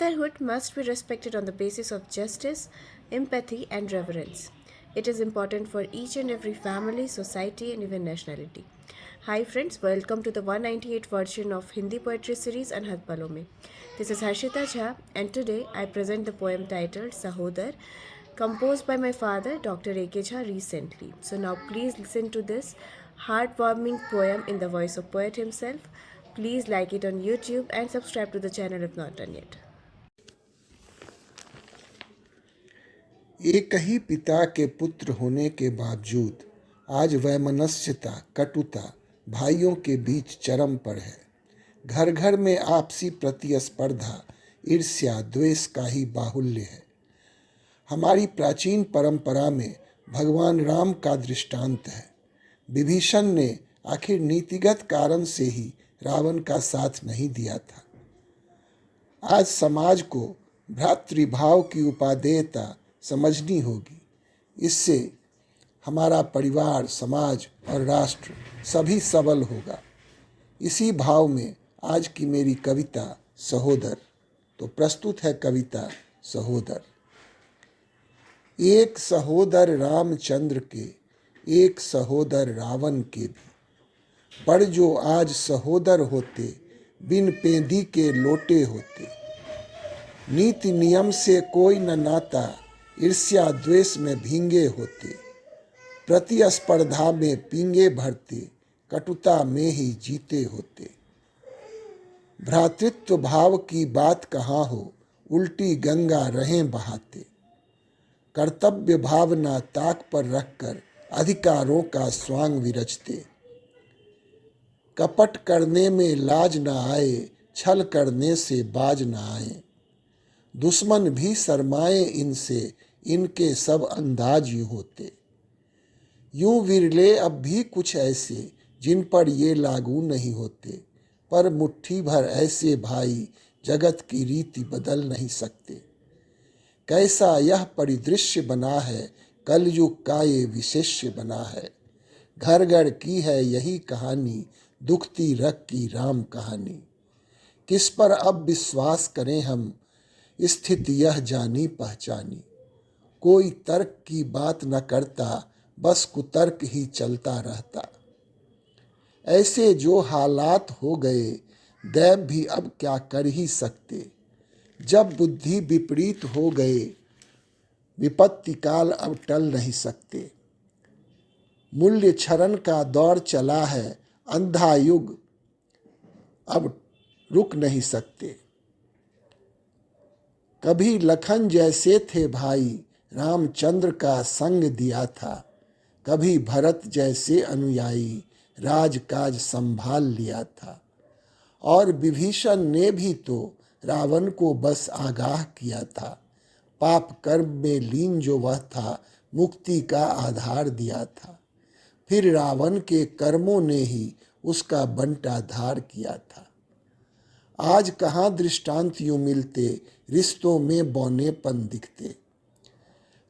Motherhood must be respected on the basis of justice, empathy, and reverence. It is important for each and every family, society, and even nationality. Hi friends, welcome to the 198th version of Hindi poetry series Anhat Palo Mein. This is Harshita Jha, and today I present the poem titled Sahodar, composed by my father Dr. A.K. Jha recently. So now please listen to this heartwarming poem in the voice of poet himself. Please like it on YouTube and subscribe to the channel if not done yet. एक ही पिता के पुत्र होने के बावजूद आज वैमनस्यता, कटुता भाइयों के बीच चरम पर है। घर घर में आपसी प्रतिस्पर्धा, ईर्ष्या, द्वेष का ही बाहुल्य है। हमारी प्राचीन परंपरा में भगवान राम का दृष्टांत है। विभीषण ने आखिर नीतिगत कारण से ही रावण का साथ नहीं दिया था। आज समाज को भ्रातृभाव की उपादेयता समझनी होगी। इससे हमारा परिवार, समाज और राष्ट्र सभी सबल होगा। इसी भाव में आज की मेरी कविता सहोदर। तो प्रस्तुत है कविता सहोदर। एक सहोदर रामचंद्र के, एक सहोदर रावण के भी, पर जो आज सहोदर होते, बिन पेंदी के लोटे होते। नीति नियम से कोई न नाता, ईर्ष्या द्वेष में भींगे होते। प्रतिस्पर्धा में पींगे भरते, कटुता में ही जीते होते। भ्रातृत्व भाव की बात कहाँ हो, उल्टी गंगा रहें बहाते। कर्तव्य भावना ताक पर रखकर अधिकारों का स्वांग विरचते। कपट करने में लाज न आए, छल करने से बाज न आए। दुश्मन भी शर्माए इनसे, इनके सब अंदाज यूं होते। यूं विरले अब भी कुछ ऐसे, जिन पर ये लागू नहीं होते। पर मुट्ठी भर ऐसे भाई, जगत की रीति बदल नहीं सकते। कैसा यह परिदृश्य बना है, कलयुग का ये विशेष्य बना है। घर घर की है यही कहानी, दुखती रग की राम कहानी। किस पर अब विश्वास करें हम, स्थिति यह जानी पहचानी। कोई तर्क की बात न करता, बस कुतर्क ही चलता रहता। ऐसे जो हालात हो गए, दैव भी अब क्या कर ही सकते। जब बुद्धि विपरीत हो गए, विपत्ति काल अब टल नहीं सकते। मूल्य क्षरण का दौर चला है, अंधा युग अब रुक नहीं सकते। कभी लखन जैसे थे भाई, रामचंद्र का संग दिया था। कभी भरत जैसे अनुयायी, राजकाज संभाल लिया था। और विभीषण ने भी तो रावण को बस आगाह किया था। पाप कर्म में लीन जो वह था, मुक्ति का आधार दिया था। फिर रावण के कर्मों ने ही उसका बंटाधार किया था। आज कहाँ दृष्टांत यूं मिलते, रिश्तों में बौनेपन दिखते।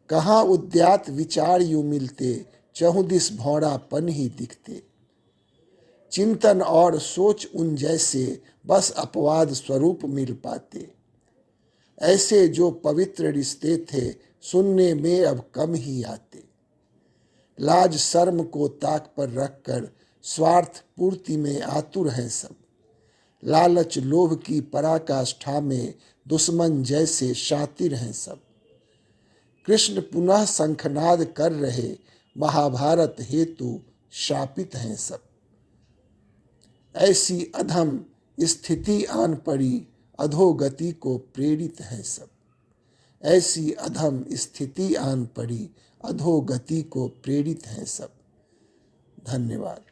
कहाँ उद्यात विचार यूं मिलते, चहुदिस भौरापन ही दिखते। चिंतन और सोच उन जैसे, बस अपवाद स्वरूप मिल पाते। ऐसे जो पवित्र रिश्ते थे, सुनने में अब कम ही आते। लाज शर्म को ताक पर रखकर, स्वार्थ पूर्ति में आतुर हैं सब। लालच लोभ की पराकाष्ठा में, दुश्मन जैसे शातिर हैं सब। कृष्ण पुनः शंखनाद कर रहे, महाभारत हेतु शापित हैं सब। ऐसी अधम स्थिति आन पड़ी, अधोगति को प्रेरित हैं सब। ऐसी अधम स्थिति आन पड़ी, अधोगति को प्रेरित हैं सब। धन्यवाद।